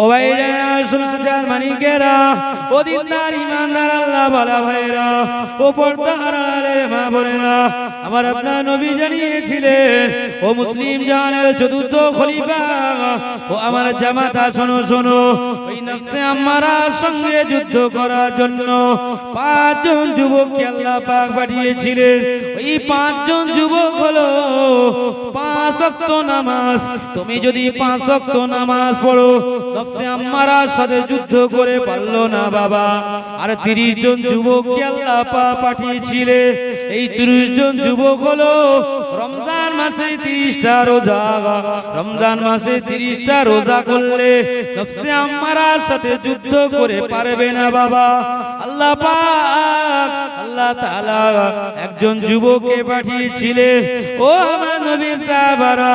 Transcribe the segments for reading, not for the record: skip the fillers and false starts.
ও ভাইরা শোনা যান মানিকেরা, ও দিনদার ইমানদার আল্লাহ বলা ভাইরা, ও পর্দার আলের মা বোনেরা, আমার আপনার নবী জানিয়েছিলেন, ও মুসলিম জানের চতুর্থ খলিফা, ও আমার জামাতা শোনো শোনো, ওই নফসে আম্মারার সঙ্গে যুদ্ধ করার জন্য 5 জন যুবককে আল্লাহ পাক পাঠিয়েছিলেন। ওই 5 জন যুবক হলো 5 ওয়াক্ত নামাজ। তুমি যদি 5 ওয়াক্ত নামাজ পড়ো, নফসে আম্মারার সাথে যুদ্ধ করে পারলো না বাবা। আর 30 জন যুবককে আল্লাহ পাক পাঠিয়েছিলেন। এই 30 জন যুবক হলো রমজান মাসে 30টা রোজা। রমজান মাসে 30টা রোজা করলে নফসে আম্মারার সাথে যুদ্ধ করে পারবে না বাবা। আল্লাহ পাক আল্লাহ তাআলা একজন যুবককে পাঠিয়েছিলেন। ও আমার নবী সাহাবারা,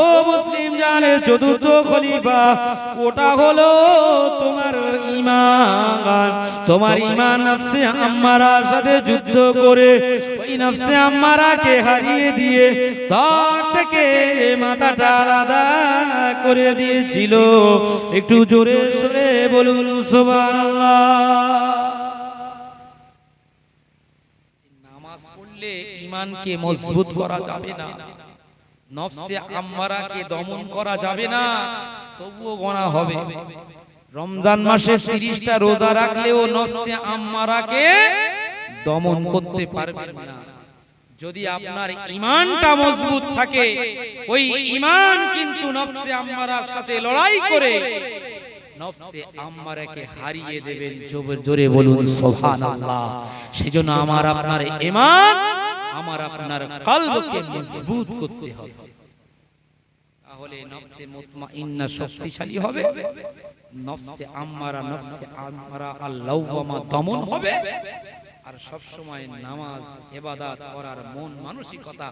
ও মুসলিম জানের চতুর্থ খলিফা, ওটা হলো তোমার ঈমান। তোমার ঈমান নফসে আম্মারার সাথে যুদ্ধ করে ওই নফসে আম্মারাকে হারিয়ে দিয়ে তার থেকে মাথাটা আলাদা করে দিয়েছিল। একটু জোরে সরে বলুন সুবহানাল্লাহ। নামাজ পড়লে ঈমানকে মজবুত করা যাবে না, নফসে আম্মারাকে দমন করা যাবে না, তবুও গোনাহ হবে। রমজান মাসে 30টা রোজা রাখলেও নফসে আম্মারাকে দমন করতে পারবেন না। যদি আপনার ঈমানটা মজবুত থাকে, ওই ঈমান কিন্তু নফসে আম্মারার সাথে লড়াই করে নফসে আম্মারাকে হারিয়ে দেবেন। জোরে বলুন সুবহানাল্লাহ। সেজন্য আমার আপনার ঈমান, আমার আপনার কলবকে মজবুত করতে হবে, তাহলে নফসে মুতমাইন্না শক্তিশালী হবে, নফসে আম্মারা আল্লাওয়ামা দমন হবে। আর সব সময় নামাজ ইবাদত করার মন মানসিকতা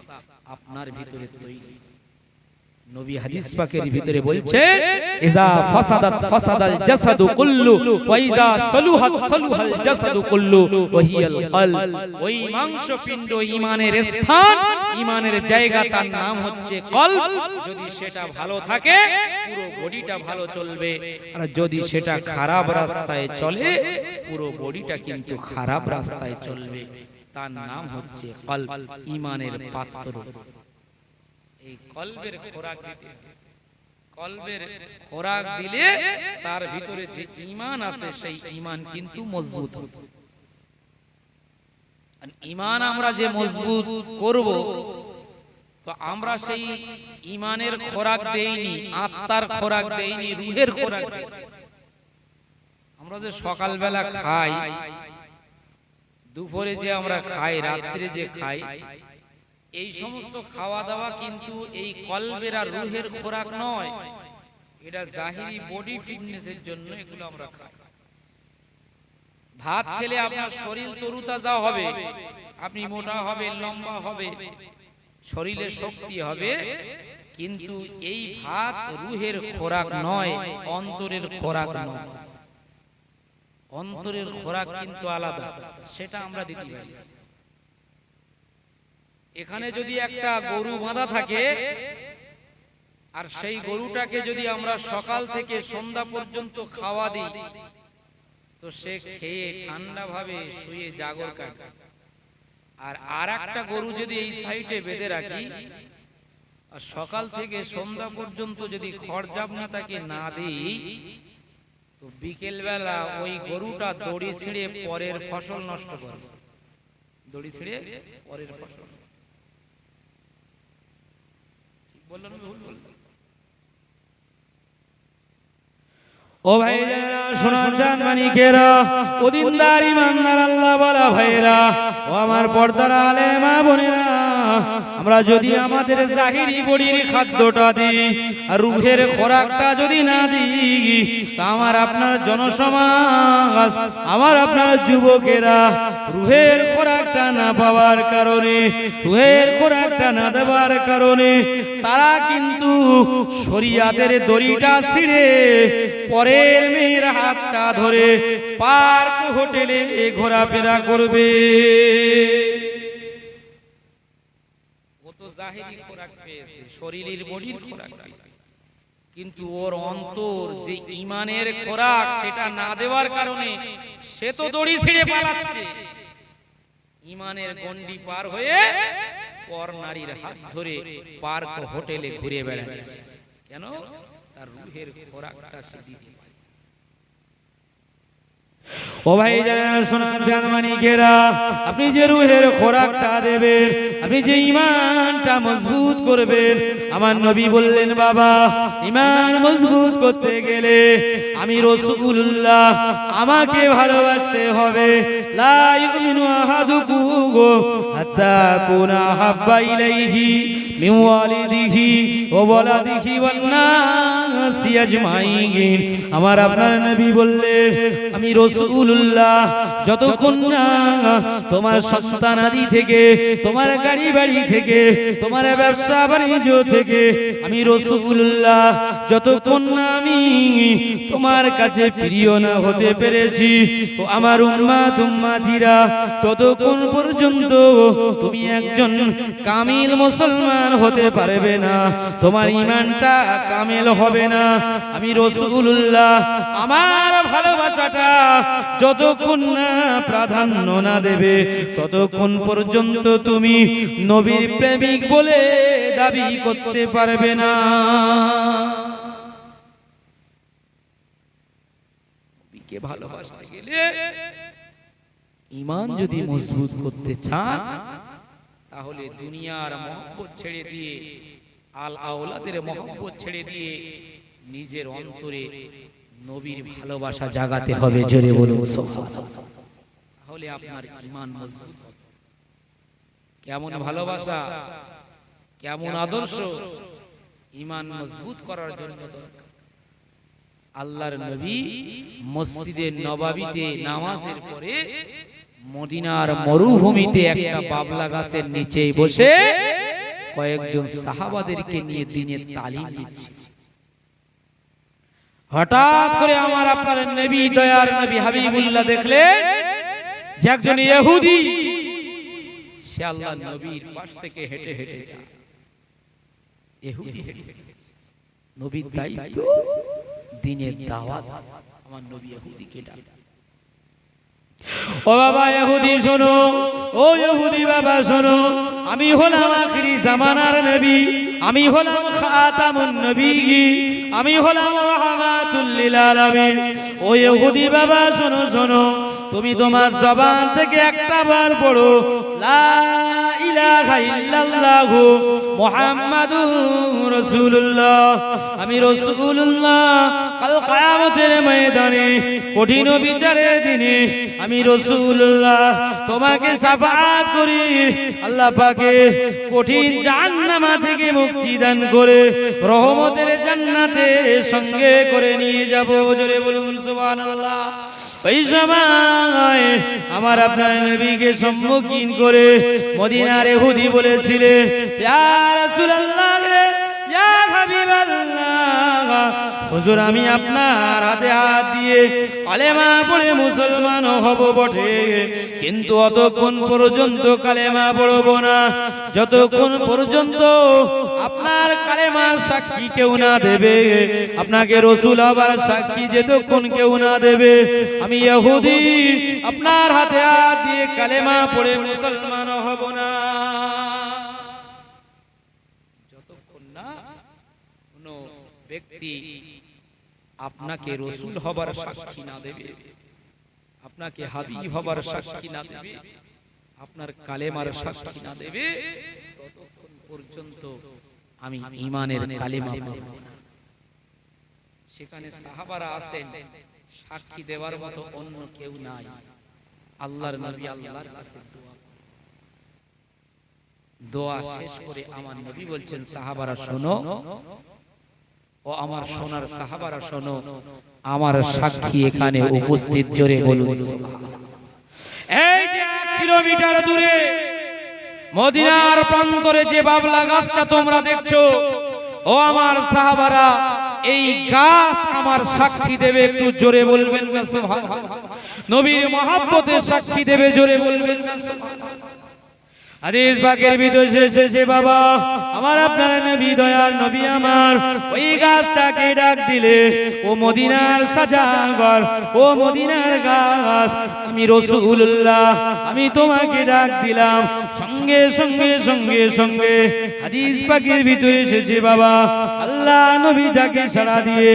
আপনার ভিতরে তৈরি। নবী হাদিস পাকের ভিতরে বলছেন, ইজা ফাসাদাত ফাসাদাল জাসাদু কুল্লু ওয়া ইজা সালুহাত সালুহাল জাসাদু কুল্লু ওয়া হিয়াল কলব। ওই মাংসপিণ্ড ঈমানের স্থান, ঈমানের জায়গা, তার নাম হচ্ছে কলব। যদি সেটা ভালো থাকে পুরো বডিটা ভালো চলবে, আর যদি সেটা খারাপ রাস্তায় চলে পুরো বডিটা কিন্তু খারাপ রাস্তায় চলবে। তার নাম হচ্ছে কলব, ঈমানের পাত্র। এই কলবের খোরাক দিতে, কলবের খোরাক দিলে তার ভিতরে যে ঈমান আছে সেই ঈমান কিন্তু মজবুত হবে। আর ঈমান আমরা যে মজবুত করব, তো আমরা সেই ঈমানের খোরাক দেইনি, আত্মার খোরাক দেইনি, রূহের খোরাক দেই। আমরা যে সকালবেলা খাই, দুপুরে যে আমরা খাই, রাত্রে যে খাই, এই সমস্ত খাওয়া দাওয়া কিন্তু এই কলবের আর রূহের খোরাক নয়। এটা জাহিরি বডি ফিটনেসের জন্য এগুলো আমরা খাই। ভাত খেলে আপনার শরীর তরুতাজা হবে, আপনি মোটা হবে, লম্বা হবে, শরীরে শক্তি হবে, কিন্তু এই ভাত রূহের খোরাক নয়, অন্তরের খোরাক নয়। অন্তরের খোরাক কিন্তু আলাদা, সেটা আমরা দিতে পারি। এখানে যদি একটা গরু বাঁধা থাকে, আর সেই গরুটাকে যদি আমরা সকাল থেকে সন্ধ্যা পর্যন্ত খাওয়া দিই, তো সে খেয়ে ঠান্ডা ভাবে শুয়ে জাগর কাটে। আর আরেকটা গরু যদি এই সাইডে বেঁধে রাখি, আর সকাল থেকে সন্ধ্যা পর্যন্ত যদি খড়জাবনা তাকে না দিই, তো বিকেল বেলা ওই গরুটা দড়ি ছিঁড়ে পরের ফসল নষ্ট করবে। দড়ি ছিঁড়ে পরের ফসল, বললেন ভুল বললেন? ও ভাইরা শোনা যান মানিকেরা, ও দিনদার ইমানদার আল্লাহ বলা ভাইরা, ও আমার পর্দার আলেম মা বোনেরা, আমরা যদি আমাদের জাহিরি বডির খাদ্যটা দিই আর রূহের খোরাকটা যদি না দিই, তা আমার আপনার জনসমাজ, আমার আপনার যুবকেরা রূহের খোরাকটা না পাওয়ার কারণে, রূহের খোরাকটা না দেওয়ার কারণে তারা কিন্তু শরিয়াতের দড়িটা ছিঁড়ে পরের মেয়ের হাতটা ধরে পার্ক হোটেলে ঘোরাফেরা করবে। ও তো জাহিরি খোরাক পেয়েছে, শরীরের বডির খোরাক পেয়েছে। কিন্তু ওর অন্তর যে ঈমানের খোরাক সেটা না দেওয়ার কারণে সে তো দড়ি ছিঁড়ে পালাচ্ছে, ঈমানের গণ্ডি পার হয়ে পর নারীর হাত ধরে পার্ক হোটেলে ঘুরে বেড়াচ্ছে। কেন? তার রূহের খোরাকটা সে দিতে পারে। ও ভাই যারা শোনান জানমানিকেরা, আপনি যে রূহের খোরাকটা দেবেন, আপনি যে ঈমানটা মজবুত করবেন, আমার নবী বললেন বাবা ঈমান মজবুত করতে গেলে আমি রাসূলুল্লাহ আমাকে ভালোবাসতে হবে। লা ইউমিনু আহাদুকুম হাত্তা কুনা হাব্বা ইলাইহি মিন ওয়ালিদিহি ওয়া ওয়ালাদিহি ওয়ান নাসি আজমাইন। আমার আপনার নবী বললেন আমি রাসূলুল্লাহ যতক্ষণ না তোমার সন্তানাদি থেকে, তোমার গাড়ি বাড়ি থেকে, তোমার ব্যবসা বাণিজ্য থেকে, আমি রাসূলুল্লাহ যতক্ষণ না আমি তোমার কাছে প্রিয় না হতে পেরেছি, ও আমার উম্মাত উম্মাতিরা, ততক্ষণ পর্যন্ত তুমি একজন কামিল মুসলমান হতে পারবে না, তোমার ঈমানটা কামিল হবে না। আমি রাসূলুল্লাহ আমার ভালোবাসাটা যতক্ষণ না প্রাধান্য না দেবে ততক্ষণ পর্যন্ত তুমি নবীর প্রেমিক বলে দাবি করতে পারবে না। নবীকে ভালোবাসতে গেলে, ঈমান যদি মজবুত করতে চান, তাহলে দুনিয়ার মহব্বত ছেড়ে দিয়ে, আল আওলাদের মহব্বত ছেড়ে দিয়ে নিজের অন্তরে নবীর ভালোবাসা জাগাতে হবে। জোরে বলুন সুবহানাল্লাহ। তাহলে আপনার ঈমান মজবুত হবে। কেমন ভালোবাসা, কেমন আদর্শ, ঈমান মজবুত করার জন্য দরকার। আল্লাহর নবী মসজিদে নববীতে নামাজের পরে মদিনার মরুভূমিতে একটা বাবলা গাছের নিচে বসে কয়েকজন সাহাবাদেরকে নিয়ে দ্বীনের তালিম দিচ্ছেন। হঠাৎ করে আমার আপনার নবী, দয়ার নবী হাবিবুল্লাহ দেখলেন যে একজন ইহুদি সে আল্লাহর নবীর পাশ থেকে হেঁটে হেঁটে যায়। ইহুদি হেঁটে হেঁটে, নবীর দায়িত্ব দ্বীনের দাওয়াত। আমার নবী ইহুদিকে ডাকে, ও বাবা ইহুদি শোনো, ও ইহুদি বাবা শোনো, আমি হলাম আখিরি জামানার নবী, আমি হলাম খাতামুন নবিয়্যিন, আমি হলাম রাহমাতুল লিল আলামিন। ও ইহুদি বাবা শোনো শোনো, তুমি তোমার জবান থেকে একটা বার পড়ো লা ইলাহা ইল্লাল্লাহু মুহাম্মাদুর রাসূলুল্লাহ। আমি রাসূলুল্লাহ কাল কিয়ামতের ময়দানে, কঠিন বিচারের দিনে আমি রাসূলুল্লাহ তোমাকে শাফাআত করি, আল্লাহ পাকে কঠিন জাহান্নাম থেকে মুক্তি দান করে রহমতের জান্নাতে সঙ্গে করে নিয়ে যাব। জোরে বলুন সুবহানাল্লাহ। ওই সময় আমার আপনার নবীকে সম্মুখীন করে মদিনার ইহুদি বলেছিলেন ইয়া রাসূলুল্লাহ, ইয়া হাবিবাল্লাহ, হুজুর আমি আপনার হাতে হাত দিয়ে কালেমা পড়ে মুসলমান হব বটে, কিন্তু অতক্ষণ পর্যন্ত কালেমা পড়ব না যতক্ষণ পর্যন্ত আপনার কালেমার সাক্ষী কেউ না দেবে, আপনাকে রাসূল হবার সাক্ষী যতক্ষণ কেউ না দেবে, আমি ইহুদি আপনার হাতে হাত দিয়ে কালেমা পড়ে মুসলমান হব না। যতক্ষণ না কোনো ব্যক্তি আপনাকে রাসূল হবার সাক্ষী না দেবে, আপনাকে হাবিব হবার সাক্ষী না দেবে, আপনার কালেমার সাক্ষী না দেবে, ততক্ষণ পর্যন্ত আমি ঈমানের কালেমা পড়ব না। সেখানে সাহাবারা আছেন, সাক্ষী দেওয়ার মতো অন্য কেউ নাই। আল্লাহর নবী আল্লাহর কাছে দোয়া শেষ করে আমার নবী বলছেন সাহাবারা শোনো, ও আমার সোনার সাহাবারা শোনো, আমার সাক্ষী এখানে উপস্থিত। জোরে বলুন সুবহানাল্লাহ। এই যে 1 কিলোমিটার দূরে মদিনার প্রান্তরে যে বাবলা গাছটা তোমরা দেখছো, ও আমার সাহাবারা, এই গাছ আমার সাক্ষী দেবে। একটু জোরে বলবেন না সুবহানাল্লাহ। নবীর মহব্বতের সাক্ষী দেবে। জোরে বলবেন না সুবহানাল্লাহ। হাদিস পাকের ভিতর শেষে বাবা আমার আপনার নবী দয়ার নবী আমার ওই গাছটাকে ডাক দিলে ও মদিনার সাজাগর ও মদিনার গাছ আমি রাসূলুল্লাহ আমি তোমাকে ডাক দিলাম সঙ্গে সঙ্গে সঙ্গে সঙ্গে হাদিস পাকের ভিতরে এসেছে বাবা আল্লাহ নবীটাকে সাড়া দিয়ে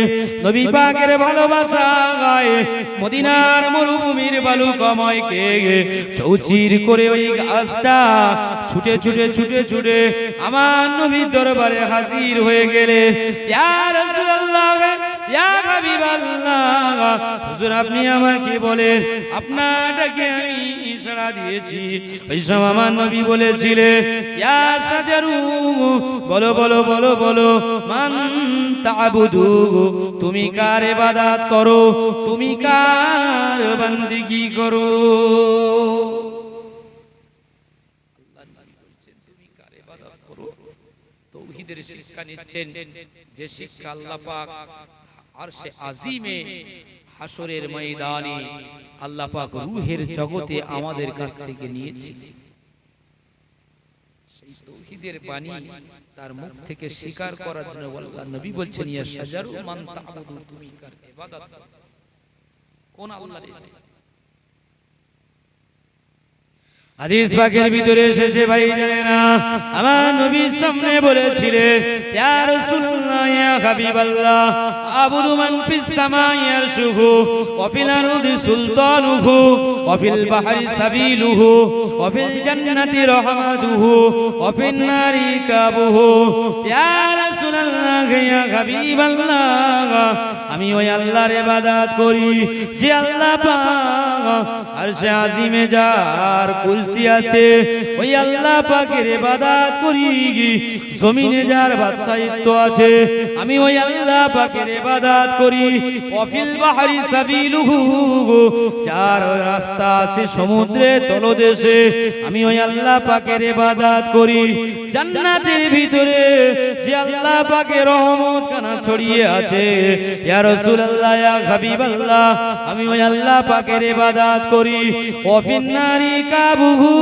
নবী পাকের ভালোবাসা গায়ে মদিনার মরুভূমির বালুকাময়কে চৌচির করে ওই গাছটা ছুটে ছুটে ছুটে ছুটে আমার নবীর দরবারে হাজির হয়ে গেলে ইয়া রাসূলুল্লাহ ইয়া হাবিবাল্লাহ হুজুর আপনি আমাকে বলেন আপনাটাকে আমি ইশারা দিয়েছি ওই সময় আমার নবী বলেছিলেন ইয়া শাজারু বলো বলো বলো বলো মান তা'বুদু তুমি কার ইবাদত করো তুমি কার বান্দিগি করো তৌহিদের শিক্ষা নিচ্ছেন যে শিক্ষা আল্লাহ পাক আরশে আজিমে হাসরের ময়দানে আল্লাহ পাক রূহের জগতে আমাদের কাছ থেকে নিয়েছেন সেই তৌহিদের বাণী তার মুখ থেকে স্বীকার করার জন্য আল্লাহ নবী বলছেন ইয়া শাজারু মান তা'বুদু তুমি কার ইবাদত কোন আল্লাহর হাদিস পাকের ভিতরে এসেছে ভাই জানেনা আমার নবীর সামনে বলেছিলেন ইয়া রাসূলুল্লাহ ইয়া হাবিবাল্লাহ আবুদু মান ফিস সামাই আরশুহু ওয়া ফিল আরদি সুলতানুহু ওয়া ফিল বাহরি সাবিলুহু ওয়া ফিল জান্নাতি রাহমাতুহু ওয়া ফিন নারি কাবুহু ইয়া রাসূলুল্লাহ ইয়া হাবিবাল্লাহ আমি ওই আল্লাহর ইবাদত করি যে আল্লাহ পাক আরশে আজিমে যার কুরসি আছে ওই আল্লাহ পাকের ইবাদত করি জমিনে যার বাদশাহিত্ব আছে আমি ওই আল্লাহ পাকের ইবাদত করি ওয়াফিল বাহরি সাবিলুহু যার রাস্তা আছে সমুদ্রে তলদেশে আমি ওই আল্লাহ পাকের ইবাদত করি জান্নাতের ভিতরে যে আল্লাহ পাকের রহমত খানা ছড়িয়ে আছে ইয়া রাসূলুল্লাহ ইয়া হাবিবাল্লাহ আমি ওই আল্লাহ পাকের ইবাদত করি ওয়াফিন নারি কাবুহু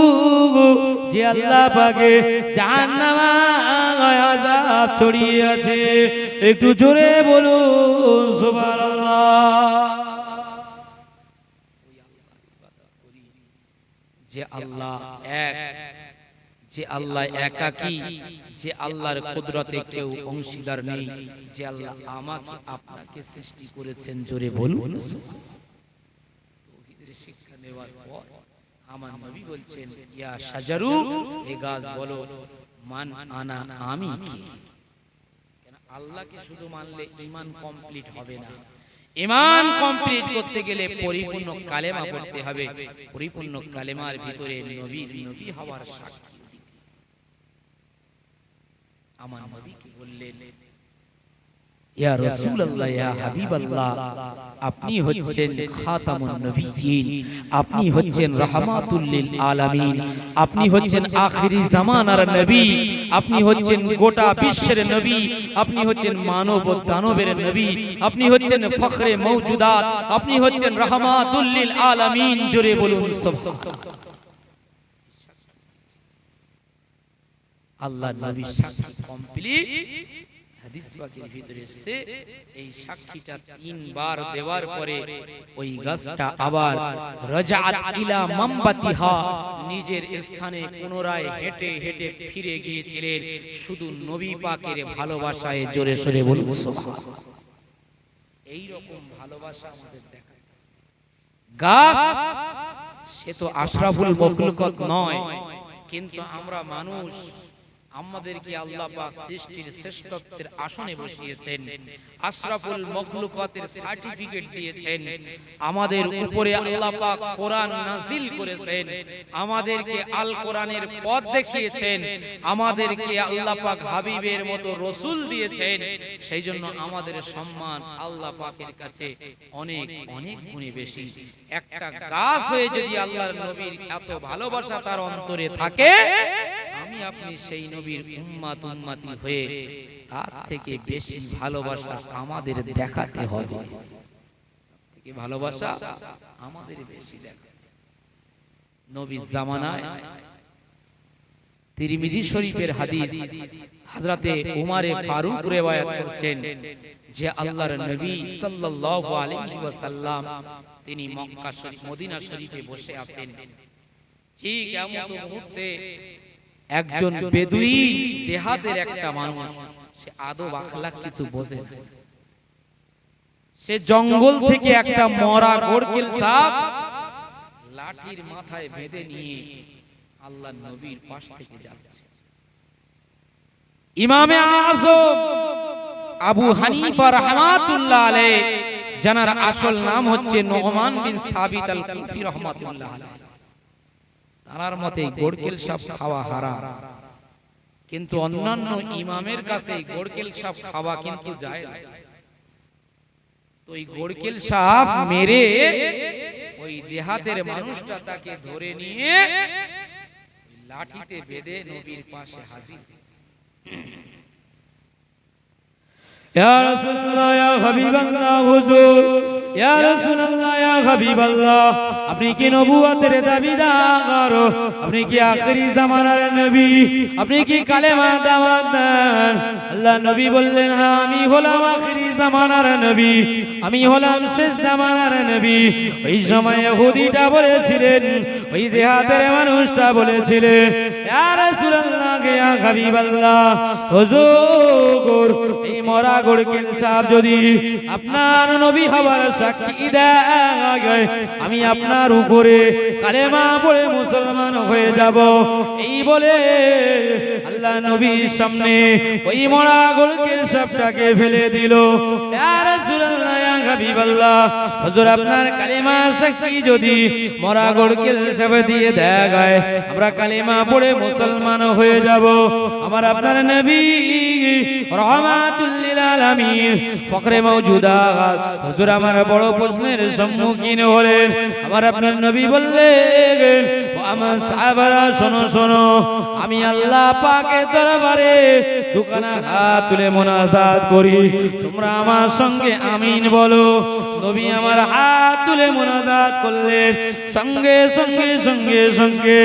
যে আল্লাহ পাকে জাহান্নামে আযাব ছড়িয়ে আছে একটু জোরে বলুন সুবহানাল্লাহ যে আল্লাহ এক যে আল্লাহ একাকী যে আল্লাহর কুদরতে কেউ অংশীদার নেই যে আল্লাহ আমাকে আপনাকে সৃষ্টি করেছেন জোরে বলুন তাওহীদের শিক্ষা নেওয়ার পর আমার নবী বলছেন ইয়া শাজারু এ গাছ বলো মান আনা আমি কি কেন আল্লাহকে শুধু মানলে ঈমান কমপ্লিট হবে না ঈমান কমপ্লিট করতে গেলে পরিপূর্ণ কালেমা পড়তে হবে পরিপূর্ণ কালেমার ভিতরে নবীর নবী হওয়ার সাক্ষী আমার নবী কি বললেন ইয়া রাসূলুল্লাহ ইয়া হাবিবাল্লাহ আপনি হচ্ছেন খাতামুন নবিয়্যিন আপনি হচ্ছেন রাহমাতুল লিল আলামিন আপনি হচ্ছেন আখিরি জামানার নবী আপনি হচ্ছেন গোটা বিশ্বের নবী আপনি হচ্ছেন মানব ও দানবের নবী আপনি হচ্ছেন ফখরে মওজুদাত আপনি হচ্ছেন রাহমাতুল লিল আলামিন জোরে বলুন সুবহানাল্লাহ আল্লাহর নবী সাক্ষী কমপ্লিট হাদিস পাকের ভিতরে এসেছে এই সাক্ষীটা তিনবার দেওয়ার পরে ওই গাছটা আবার রাজাত ইলা মামবাতিহা নিজের স্থানে পুনরায় হেঁটে হেঁটে ফিরে গিয়েছিলেন শুধু নবী পাকের ভালোবাসায় জোরে সোরে বলুন সুবহানাল্লাহ এই রকম ভালোবাসা আমাদের দেখা গাছ সে তো আশরাফুল মখলুকাত নয় কিন্তু আমরা মানুষ আমাদেরকে আল্লাহ পাক সৃষ্টির শ্রেষ্ঠত্বের আসনে বসিয়েছেন আশরাফুল মখলুকাতের সার্টিফিকেট দিয়েছেন আমাদের উপরে আল্লাহ পাক কোরআন নাযিল করেছেন আমাদেরকে আল কোরআনের পথ দেখিয়েছেন আমাদেরকে আল্লাহ পাক হাবিবের মতো রাসূল দিয়েছেন সেইজন্য আমাদের সম্মান আল্লাহ পাকের কাছে অনেক অনেক গুণে বেশি একটা গাছ হয়ে যদি আল্লাহর নবীর এত ভালোবাসা তার অন্তরে থাকে আমি আপনি সেই নবীর উম্মত উম্মতি হয়ে তার থেকে বেশি ভালোবাসা আমাদের দেখাতে হবে থেকে ভালোবাসা আমাদের বেশি দেখাতে নবীর জামানায় তিরমিজি শরীফের হাদিস, হযরতে উমরে ফারুক রওয়ায়াত করছেন যে আল্লাহর নবী সাল্লাল্লাহু আলাইহি ওয়াসাল্লাম তিনি মক্কা শরীফ মদিনা শরীফে বসে আছেন। ঠিক এমন মুহূর্তে একজন বেদুইন দেহাতের একটা মানুষ, সে আদব আখলাক কিছু বোঝে না, সে জঙ্গল থেকে একটা মরা গোরকেল সাপ লাঠির মাথায় বেঁধে নিয়ে আল্লাহর নবীর পাশ থেকে যাচ্ছে। ইমামে আযম আবু হানিফা রাহমাতুল্লাহ আলাইহি, যার আসল নাম হচ্ছে নুমান বিন সাবিত আল কুফি রাহমাতুল্লাহ আলাইহি, তার মতে গোরকেল সাপ খাওয়া হারাম, কিন্তু অন্যান্য ইমামের কাছে গোরকেল সাপ খাওয়া কিন্তু জায়েজ। তো এই গোরকেল সাপ মেরে ওই দেহাতের মানুষটা তাকে ধরে নিয়ে লাঠিতে বেঁধে নবীর পাশে হাজির। ইয়া রাসূলুল্লাহ, ইয়া হাবিবাল্লাহ, হুজুর, ইয়া রাসূলুল্লাহ, ইয়া হাবিবাল্লাহ, আপনি কি নবুয়তের দাবিদার? আপনি কি আখিরি জামানার নবী? আপনি কি কালেমা দাওয়াত দেন? আল্লাহ নবী বললেন, হ্যাঁ আমি হলাম আখিরি জামানার নবী, আমি হলাম শেষ জামানার নবী। ওই সময় ইহুদিটা বলেছিলেন, ওই দেহাতের মানুষটা বলেছিলেন, ইয়া রাসূলুল্লাহ, ইয়া হাবিবাল্লাহ, হুজুর, এই মরা গোরকেল সাপ যদি আপনার নবী হওয়ার সাক্ষী দেয়, আমি আপনার উপরে কালেমা পড়ে মুসলমান হয়ে যাব। এই বলে আল্লাহ নবীর সামনে ওই মরা গোরকেল সাপটাকে ফেলে দিল। ইয়া রাসূলুল্লাহ, ইয়া হাবিবাল্লাহ, হুজুর আপনার কালেমা সাক্ষী যদি মরা গোরকেল সাপ দিয়ে দেয়, আমরা কালেমা পড়ে মুসলমান হয়ে যাব। আমার আপনার নবী রহমাতুল লিল আলামিন, ফখরে মওজুদাত, হুজুর আমার বড় প্রশ্নের সম্মুখীন হলেন। আমার আপনার নবী বললেন, ও আমার সাহাবারা শোনো শোনো, আমি আল্লাহ পাকের দরবারে দুখানা হাত তুলে মুনাজাত করি, তোমরা আমার সঙ্গে আমিন বলো। নবী আমার হাত তুলে মুনাজাত করলেন, সঙ্গে সঙ্গে সঙ্গে সঙ্গে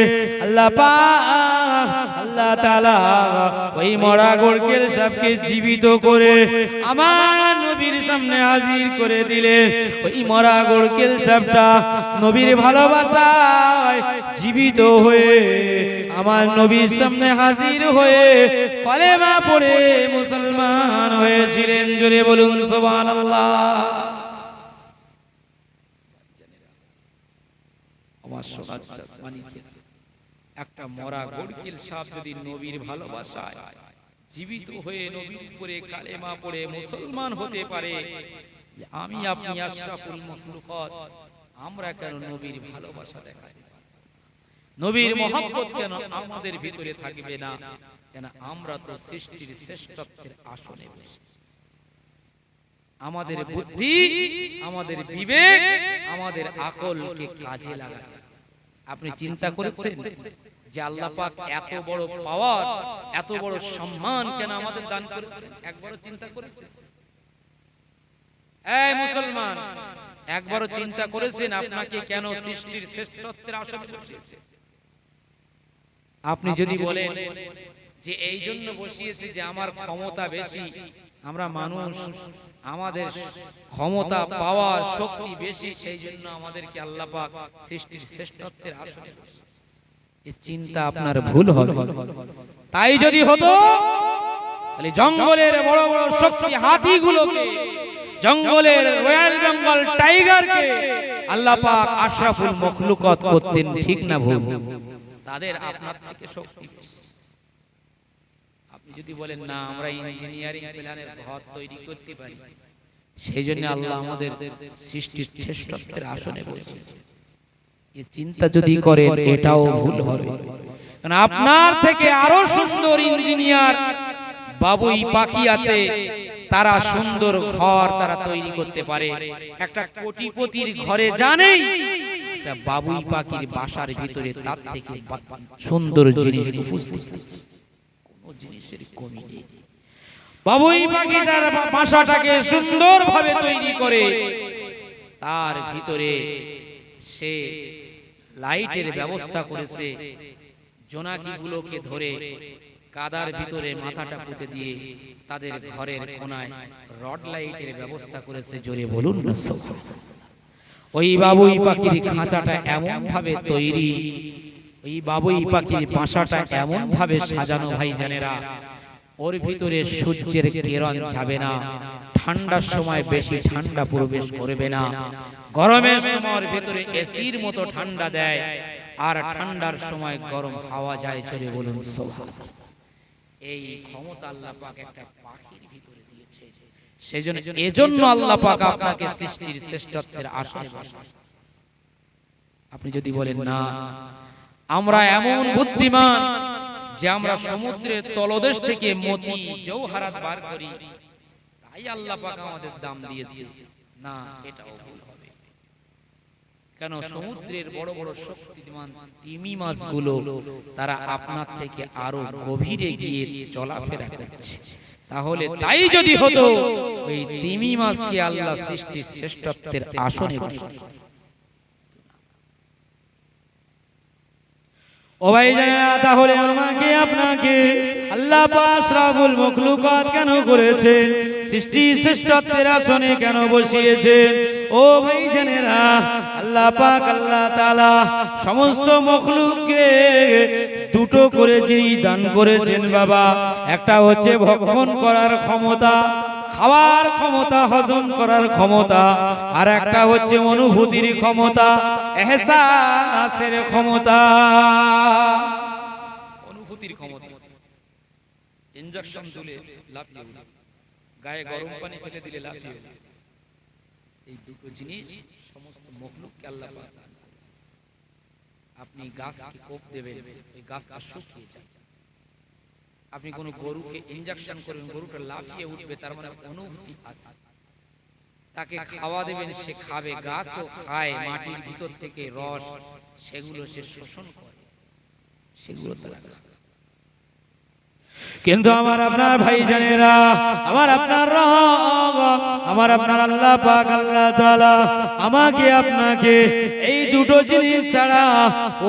আল্লাহ পাক আল্লাহ তাআলা ওই মরা গোরকেল সাপকে জীবিত করে আমার নবীর সামনে হাজির করে দিলেন। ওই মরা গোরকেল সাপটা নবীর ভালোবাসায় জীবিত হয়ে আমার নবীর সামনে হাজির হয়ে কলেমা পড়ে মুসলমান হয়েছিলেন। জোরে বলুন সুবহানাল্লাহ। আমার সোনার চাঁদনি, একটা মরা গোরকেল সাপ যদি নবীর ভালোবাসায় জীবিত হয়ে নবীর উপরে কালেমা পড়ে মুসলমান হতে পারে, আমি আপনি আশরাফুল মাখলুকাত, আমরা কেন নবীর ভালোবাসা দেখাতে পারব না? নবীর মহব্বত কেন আমাদের ভিতরে থাকবে না? কেন আমরা তো সৃষ্টির শ্রেষ্ঠত্বের আসনে বসে, আমাদের বুদ্ধি, আমাদের বিবেক, আমাদের আকলকে কাজে লাগাই। আপনি চিন্তা করেছেন যে আল্লাহ পাক এত বড় পাওয়ার, এত বড় সম্মান কেন আমাদের দান করেছেন? একবারও চিন্তা করেছেন? এই মুসলমান, একবারও চিন্তা করেছেন আপনাকে কেন সৃষ্টির শ্রেষ্ঠত্বের আসনে বসিয়েছে? আপনি যদি বলেন যে এই জন্য বসিয়েছে যে আমার ক্ষমতা বেশি, আমরা মানুষ, আমাদের ক্ষমতা পাওয়ার শক্তি বেশি, সেই জন্য আমাদেরকে আল্লাহ পাক সৃষ্টির শ্রেষ্ঠত্বের আসনে বসিয়েছে, এই চিন্তা আপনার ভুল হবে। তাই যদি হতো তাহলে জঙ্গলের বড় বড় শক্তি হাতিগুলোকে, জঙ্গলের রয়্যাল বেঙ্গল টাইগারকে আল্লাহ পাক আশরাফুল মাখলুকাত করতেন, ঠিক না ভুল? তাদের আপনার থেকে শক্তি বেশি। আপনি যদি বলেন না আমরা ইঞ্জিনিয়ারিং প্ল্যানের ঘর তৈরি করতে পারি, সেই জন্য আল্লাহ আমাদের সৃষ্টির শ্রেষ্ঠত্বের আসনে বসিয়েছে, এই চিন্তা যদি করেন এটাও ভুল হবে। কারণ আপনার থেকে আরো সুন্দর ইঞ্জিনিয়ার বাবুই পাখি আছে, তারা সুন্দর ঘর তারা তৈরি করতে পারে। একটা কোটিপতির ঘরে জানেই একটা বাবুই পাখির বাসার ভিতরে তার থেকে সুন্দর জিনিস উপস্থিত আছে, কোনো জিনিসের কমি নেই। বাবুই পাখি তার বাসাটাকে সুন্দরভাবে তৈরি করে, তার ভিতরে সে লাইটের ব্যবস্থা করেছে, জোনাকিগুলোকে ধরে কাদার ভিতরে মাথাটা পুঁতে দিয়ে তাদের ঘরের কোনায় রড লাইটের ব্যবস্থা করেছে। জোরে বলুন না সুবহানাল্লাহ। ওই বাবুই পাখির খাঁচাটা এমন ভাবে তৈরি, ওই বাবুই পাখির বাসাটা এমন ভাবে সাজানো ভাইজানেরা, ওর ভিতরে সূর্যের কিরণ যাবে না, ঠান্ডার সময় বেশি ঠান্ডা প্রবেশ করবে না, গরমের সময় ওর ভিতরে এসির মতো ঠান্ডা দেয়, আর ঠান্ডার সময় গরম হাওয়া যায়। চলে বলুন সুবহানাল্লাহ। এই ক্ষমতা আল্লাহ পাক একটা পাখির ভিতরে দিয়েছে। সেজন্য এজন্য আল্লাহ পাক আপনাকে সৃষ্টির শ্রেষ্ঠত্বের আসনে বসান। আপনি যদি বলেন না আমরা এমন বুদ্ধিমান যে আমরা সমুদ্রের তলদেশ থেকে মতি জওহারাত বার করি, তাই আল্লাহ পাক আমাদের দাম দিয়েছে, না, এটাও ভুল হবে। কেন? সমুদ্রের বড় বড় শক্তিমান তিমি মাছগুলো তারা আপনার থেকে আরো গভীরে গিয়ে চলাফেরা করছে। তাহলে তাই যদি হতো, ওই তিমি মাছকে আল্লাহ সৃষ্টির শ্রেষ্ঠত্বের আসনে বসান। ও ভাইজানেরা, তাহলে আমাকে আপনাকে আল্লাহ পাক আশরাফুল মাখলুকাত কেন করেছেন? সৃষ্টি শ্রেষ্ঠত্বের আসনে কেন বসিয়েছেন? ও ভাইজানেরা, আল্লাহ পাক আল্লাহ তাআলা সমস্ত মাখলুককে দুটো করে জিনিস দান করেছেন বাবা। একটা হচ্ছে ভক্ষণ করার ক্ষমতা, খাওয়ার ক্ষমতা, হজম করার ক্ষমতা, আর একটা হচ্ছে অনুভূতির ক্ষমতা, এহসাসের ক্ষমতা। অনুভূতির ক্ষমতা, ইনজেকশন দিলে লাফিয়ে উঠে, গায়ে গরম পানি ফেলে দিলে লাফিয়ে উঠে। এই দুটো জিনিস সমস্ত মখলুককে আল্লাহ পাক দান করেছেন। আপনি গাছকে কোপ দেবেন, ওই গাছটা শুকিয়ে যায়। আপনি কোন গরুকে ইনজেকশন করবেন, গরুটা লাফিয়ে উঠবে, তার মানে অনুভূতি আছে। তাকে খাওয়া দেবেন, সে খাবে, গাছও খায়, মাটির ভিতর থেকে রস সেগুলো সে শোষণ করে, সেগুলো তারা খায়। কিন্তু আমার আপনার ভাইজানেরা, আমার আপনার রব, আমার আপনার আল্লাহ পাক আল্লাহ তাআলা আমাকে আপনাকে এই দুটো জিনিস ছাড়া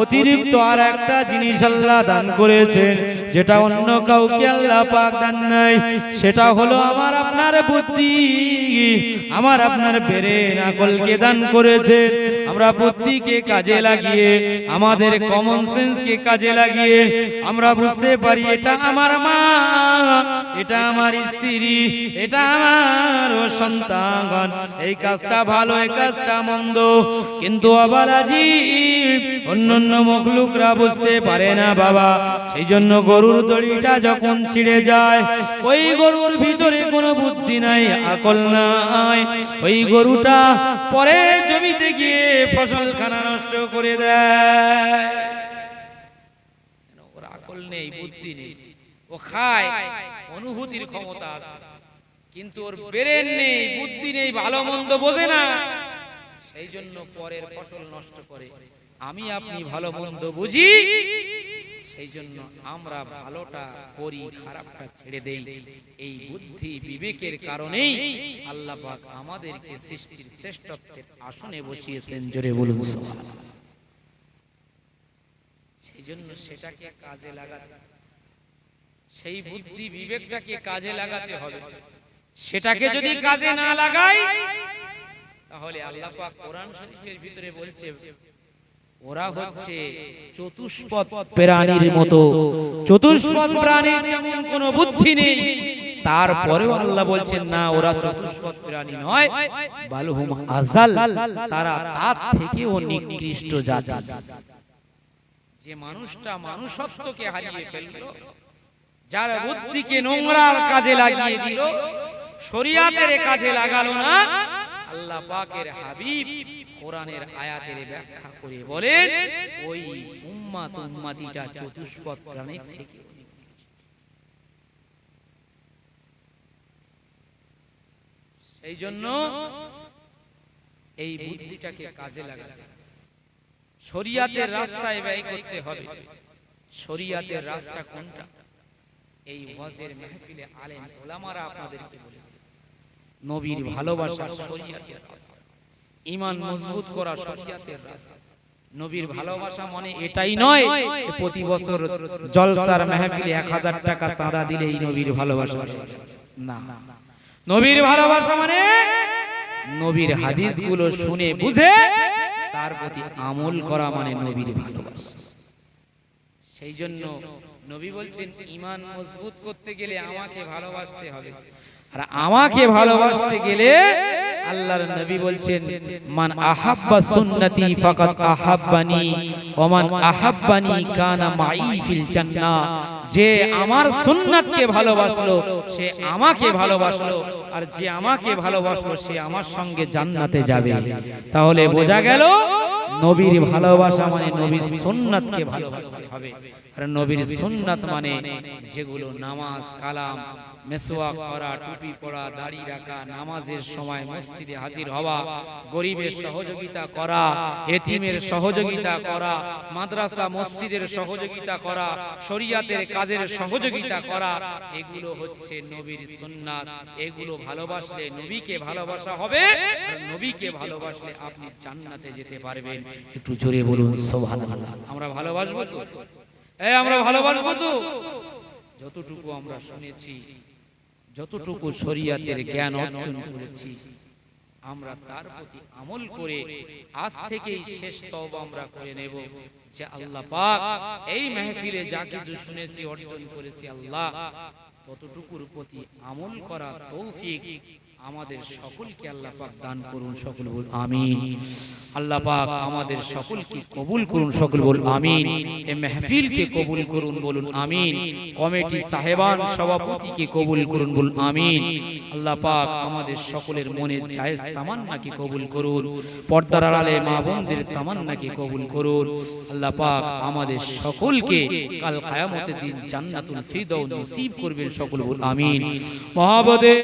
অতিরিক্ত আর একটা জিনিস আল্লাহ দান করেছেন, যেটা অন্য কাউকে আল্লাহ পাক দান নাই। সেটা হলো আমার আপনার বুদ্ধি, আমার আপনার ব্রেন, আকলকে দান করেছেন। আমরা বুদ্ধিকে কাজে লাগিয়ে, আমাদের কমন সেন্সকে কাজে লাগিয়ে আমরা বুঝতে পারি এটা আমার মা, এটা আমার স্ত্রী, এটা আমার সন্তান, এই কাজটা ভালো, এই কাজটা মন্দ। কিন্তু অবালাজি অন্যান্য মখলুকরা বুঝতে পারে না বাবা। সেই জন্য গরুর দড়িটা যখন ছিঁড়ে যায়, ওই গরুর ভিতরে কোনো বুদ্ধি নাই, আকল নাই। ওই গরুটা পরে জমিতে গিয়ে ফসলখানা নষ্ট করে দেয়। ওর আকল নেই, বুদ্ধি নেই, ও খায়, অনুভূতির ক্ষমতা আছে, কিন্তু ওর ব্রেন নেই, বুদ্ধি নেই, ভালো মন্দ বোঝে না। সেই জন্য পরের ফসল নষ্ট করে। আমি আপনি ভালো মন্দ বুঝি, সেই জন্য আমরা ভালোটা করি, খারাপটা ছেড়ে দেই। এই বুদ্ধি বিবেকের কারণেই আল্লাহ পাক আমাদেরকে সৃষ্টির শ্রেষ্ঠত্বের আসনে বসিয়েছেন। জোরে বলুন সুবহানাল্লাহ। সেই জন্য সেটাকে কাজে লাগাতে, সেই বুদ্ধি বিবেকটাকে কাজে লাগাতে হবে। সেটাকে যদি কাজে না লাগাই, তাহলে আল্লাহ পাক কোরআন শরীফের ভিতরে বলছে ওরা হচ্ছে চতুষ্পদ প্রাণীর মতো। চতুষ্পদ প্রাণীর যেমন কোনো বুদ্ধি নেই, তারপরেও আল্লাহ বলছেন না, ওরা চতুষ্পদ প্রাণী নয়, বালহুম আযাল, তারা তার থেকেও নিকৃষ্ট জাতি। যে মানুষটা মানুষত্বকে হারিয়ে ফেলল, যার বুদ্ধিকে নোংরার কাজে লাগিয়ে দিল, শরীয়তের কাজে লাগালো না, আল্লাহ পাকের হাবিব কোরআনের আয়াতের ব্যাখ্যা করে বলেন ওই উম্মাত, উম্মাতিটা চতুষ্পদ প্রাণীর থেকে। সেই জন্য এই বুদ্ধিটাকে কাজে লাগাতে, শরীয়তের রাস্তায় ব্যয় করতে হবে। শরীয়তের রাস্তা কোনটা? এই ওয়াজের মাহফিলে আলেম ওলামারা আপনাদেরকে বলেছে, নবীর ভালোবাসা শরীয়তের রাস্তা, ঈমান মজবুত করা শরীয়তের রাস্তা, নবীর ভালোবাসা মানে এটাই নয় প্রতি বছর জলসার মাহফিলে 1000 টাকা চাঁদা দিলেই নবীর ভালোবাসা, না। নবীর ভালোবাসা মানে নবীর হাদিসগুলো শুনে বুঝে তার প্রতি আমল করা মানে নবীর ভালোবাসা। সেই জন্য নবী বলছেন ঈমান মজবুত করতে গেলে আমাকে ভালোবাসতে হবে, আর আমাকে ভালোবাসতে গেলে আল্লাহর নবী বলছেন মান আহাব্বা সুন্নতি ফাকাত আহাব্বানি ওয়া মান আহাব্বানি কানা মাই ফিল জান্নাহ। যে আমার সুন্নাতকে ভালোবাসলো সে আমাকে ভালোবাসলো, আর যে আমাকে ভালোবাসলো সে আমার সঙ্গে জান্নাতে যাবে। তাহলে বোঝা গেল নবীর ভালোবাসা মানে নবীর সুন্নাতকে ভালোবাসতে হবে। আর নবীর সুন্নাত মানে যেগুলো নামাজ, কালাম, মেসওয়াক করা, টুপি পরা, দাড়ি রাখা, নামাজের সময় মসজিদে হাজির হওয়া, গরিবের সহযোগিতা করা, এতিমের সহযোগিতা করা, মাদ্রাসা মসজিদের সহযোগিতা করা, শরিয়াতের কাজের সহযোগিতা করা, এগুলো হচ্ছে নবীর সুন্নাত। এগুলো ভালোবাসলে নবীকে ভালোবাসা হবে, আর নবীকে ভালোবাসলে আপনি জান্নাতে যেতে পারবেন। একটু জোরে বলুন সুবহানাল্লাহ। আমরা ভালোবাসবো তো? আমরা ভালোবাসবো তো? যতটুকু আমরা শুনেছি, যতটুকু শরীয়তের জ্ঞান অর্জন করেছি, আমরা তার প্রতি আমল করে আজ থেকেই শেষ তওবা আমরা করে নেব যে আল্লাহ পাক এই মাহফিলে যা কিছু শুনেছি, অর্জন করেছি, আল্লাহ ততটুকুর প্রতি আমল করা তৌফিক আমাদের সকলকে আল্লাহ পাক দান করুন। সকল বল আমিন। আল্লাহ পাক আমাদের সকলকে কবুল করুন। সকল বল আমিন। এই মাহফিলকে কবুল করুন, বলুন আমিন। কমিটি সাহেবান, সভাপতিকে কবুল করুন, বলুন আমিন। আল্লাহ পাক আমাদের সকলের মনের জায়েজ তামান্নাকে কবুল করুন। পর্দার আড়ালে মা বোনদের তামান্নাকে কবুল করুন। আল্লাহ পাক আমাদের সকলকে কাল কিয়ামতের দিন জান্নাতুল ফিরদাউস নসিব করবেন। সকল বল আমিন। মহাবদে